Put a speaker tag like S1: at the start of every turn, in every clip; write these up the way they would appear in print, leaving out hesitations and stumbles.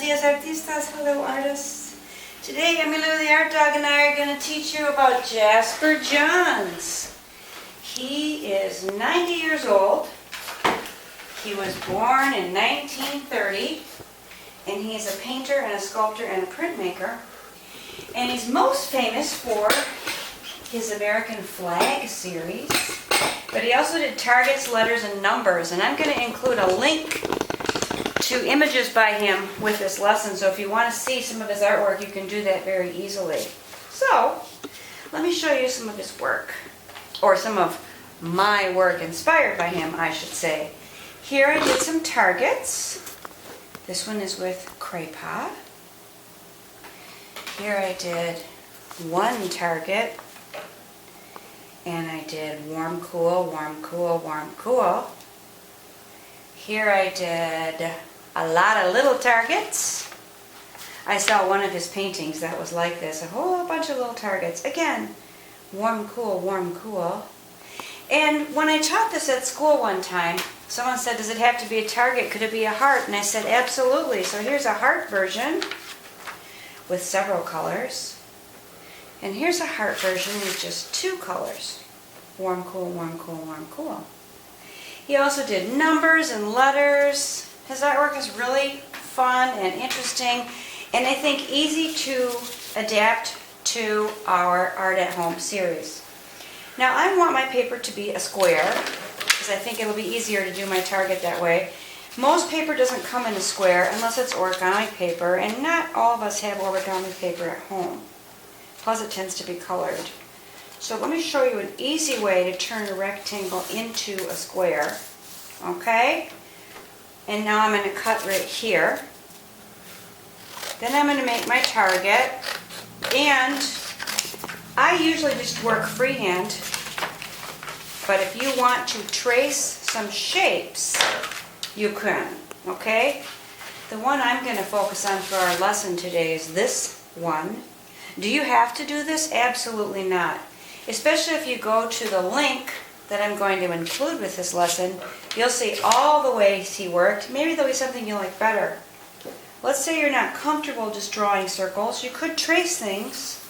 S1: dias artistas, hello artists. Today Emilio the Art Dog and I are going to teach you about Jasper Johns. He is 90 years old. He was born in 1930 and he is a painter and a sculptor and a printmaker. And he's most famous for his American flag series, but he also did targets, letters, and numbers. And I'm going to include a link to images by him with this lesson, so if you want to see some of his artwork, you can do that very easily. So, let me show you some of his work, or some of my work inspired by him, I should say. Here I did some targets. This one is with cray-pa. Here I did one target, and I did warm, cool, warm, cool, warm, cool. Here I did a lot of little targets. I saw one of his paintings that was like this, a whole bunch of little targets. Again, warm, cool, warm, cool. And when I taught this at school one time, someone said, does it have to be a target? Could it be a heart? And I said, absolutely. So here's a heart version with several colors. And here's a heart version with just two colors. Warm, cool, warm, cool, warm, cool. He also did numbers and letters. His artwork is really fun and interesting, and I think easy to adapt to our Art at Home series. Now I want my paper to be a square, because I think it'll be easier to do my target that way. Most paper doesn't come in a square unless it's origami paper, and not all of us have origami paper at home. Plus it tends to be colored. So let me show you an easy way to turn a rectangle into a square. Okay? And now I'm going to cut right here. Then I'm going to make my target. And I usually just work freehand. But if you want to trace some shapes, you can. Okay? The one I'm going to focus on for our lesson today is this one. Do you have to do this? Absolutely not. Especially if you go to the link that I'm going to include with this lesson, you'll see all the ways he worked. Maybe there'll be something you like better. Let's say you're not comfortable just drawing circles. You could trace things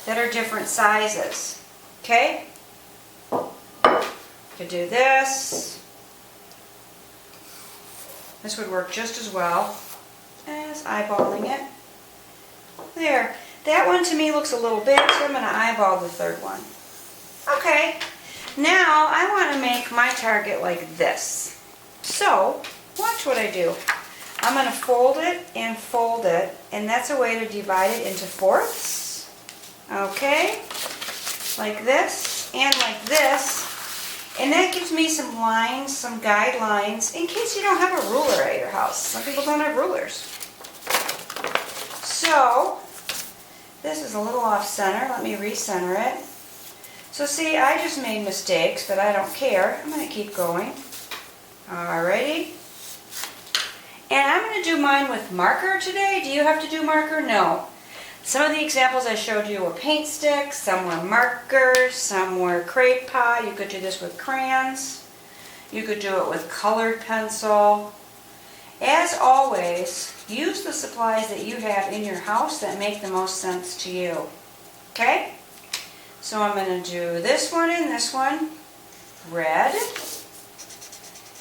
S1: that are different sizes. Okay? You could do this. This would work just as well as eyeballing it. There. That one to me looks a little big, so I'm going to eyeball the third one. Okay, now I want to make my target like this. So, watch what I do. I'm going to fold it, and that's a way to divide it into fourths. Okay, like this, and like this. And that gives me some lines, some guidelines, in case you don't have a ruler at your house. Some people don't have rulers. So, this is a little off center. Let me recenter it. So see, I just made mistakes, but I don't care. I'm going to keep going. Alrighty. And I'm going to do mine with marker today. Do you have to do marker? No. Some of the examples I showed you were paint sticks, some were markers, some were cray-pa. You could do this with crayons. You could do it with colored pencil. As always, use the supplies that you have in your house that make the most sense to you. Okay? So I'm going to do this one and this one, red.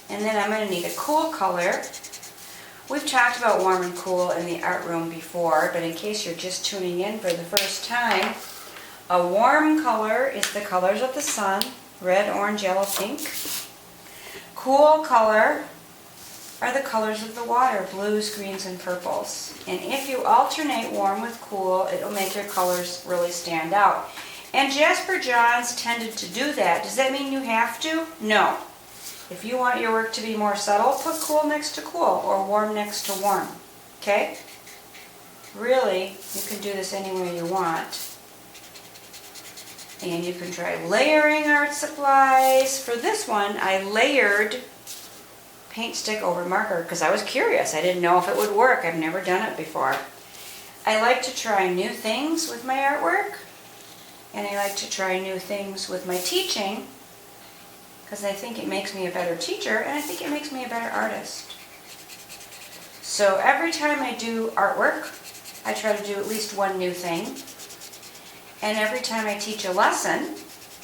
S1: And then I'm going to need a cool color. We've talked about warm and cool in the art room before, but in case you're just tuning in for the first time, a warm color is the colors of the sun, red, orange, yellow, pink. Cool color are the colors of the water, blues, greens, and purples. And if you alternate warm with cool, it will make your colors really stand out. And Jasper Johns tended to do that. Does that mean you have to? No. If you want your work to be more subtle, put cool next to cool or warm next to warm. Okay? Really, you can do this any way you want. And you can try layering art supplies. For this one, I layered paint stick over marker because I was curious. I didn't know if it would work. I've never done it before. I like to try new things with my artwork, and I like to try new things with my teaching because I think it makes me a better teacher and I think it makes me a better artist. So every time I do artwork, I try to do at least one new thing. And every time I teach a lesson,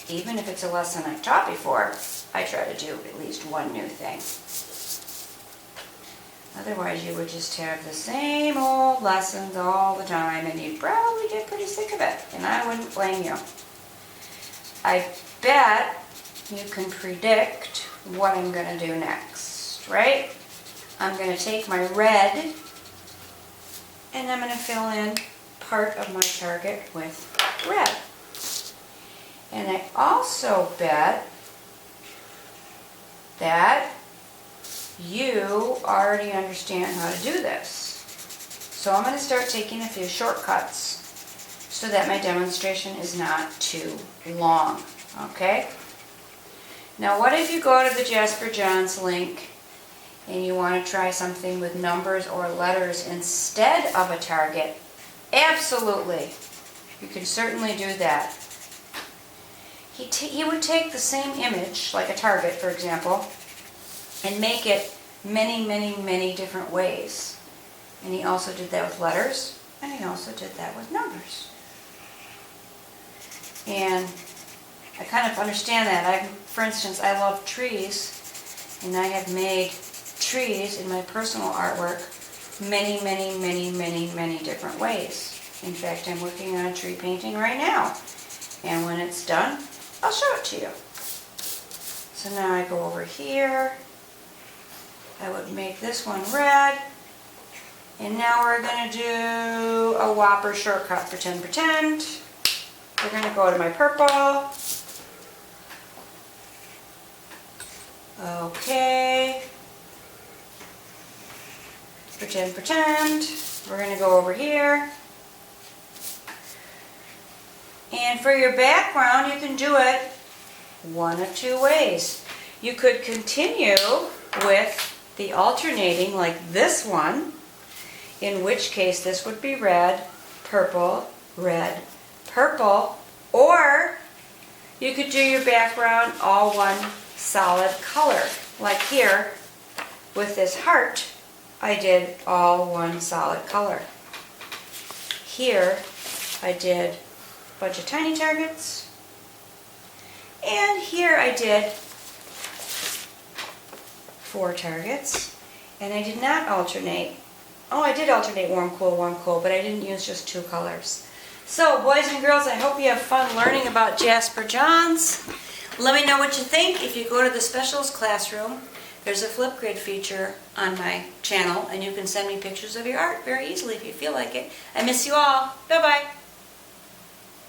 S1: even if it's a lesson I've taught before, I try to do at least one new thing. Otherwise, you would just have the same old lessons all the time, and you'd probably get pretty sick of it, and I wouldn't blame you. I bet you can predict what I'm going to do next, right? I'm going to take my red, and I'm going to fill in part of my target with red. And I also bet that you already understand how to do this. So I'm going to start taking a few shortcuts so that my demonstration is not too long, okay? Now what if you go to the Jasper Johns link and you want to try something with numbers or letters instead of a target? Absolutely. You can certainly do that. He would take the same image, like a target for example, and make it many, many, many different ways. And he also did that with letters, and he also did that with numbers. And I kind of understand that. For instance, I love trees, and I have made trees in my personal artwork many, many, many, many, many different ways. In fact, I'm working on a tree painting right now, and when it's done, I'll show it to you. So now I go over here. I would make this one red. And now we're going to do a whopper shortcut, pretend, pretend. We're going to go to my purple. Okay. Pretend, pretend. We're going to go over here. And for your background, you can do it one of two ways. You could continue with the alternating like this one, in which case this would be red, purple, or you could do your background all one solid color. Like here, with this heart, I did all one solid color. Here, I did a bunch of tiny targets, and here I did 4 targets, and I did not alternate. Oh, I did alternate warm, cool, but I didn't use just 2 colors. So, boys and girls, I hope you have fun learning about Jasper Johns. Let me know what you think. If you go to the specials classroom, there's a Flipgrid feature on my channel, and you can send me pictures of your art very easily if you feel like it. I miss you all. Bye-bye.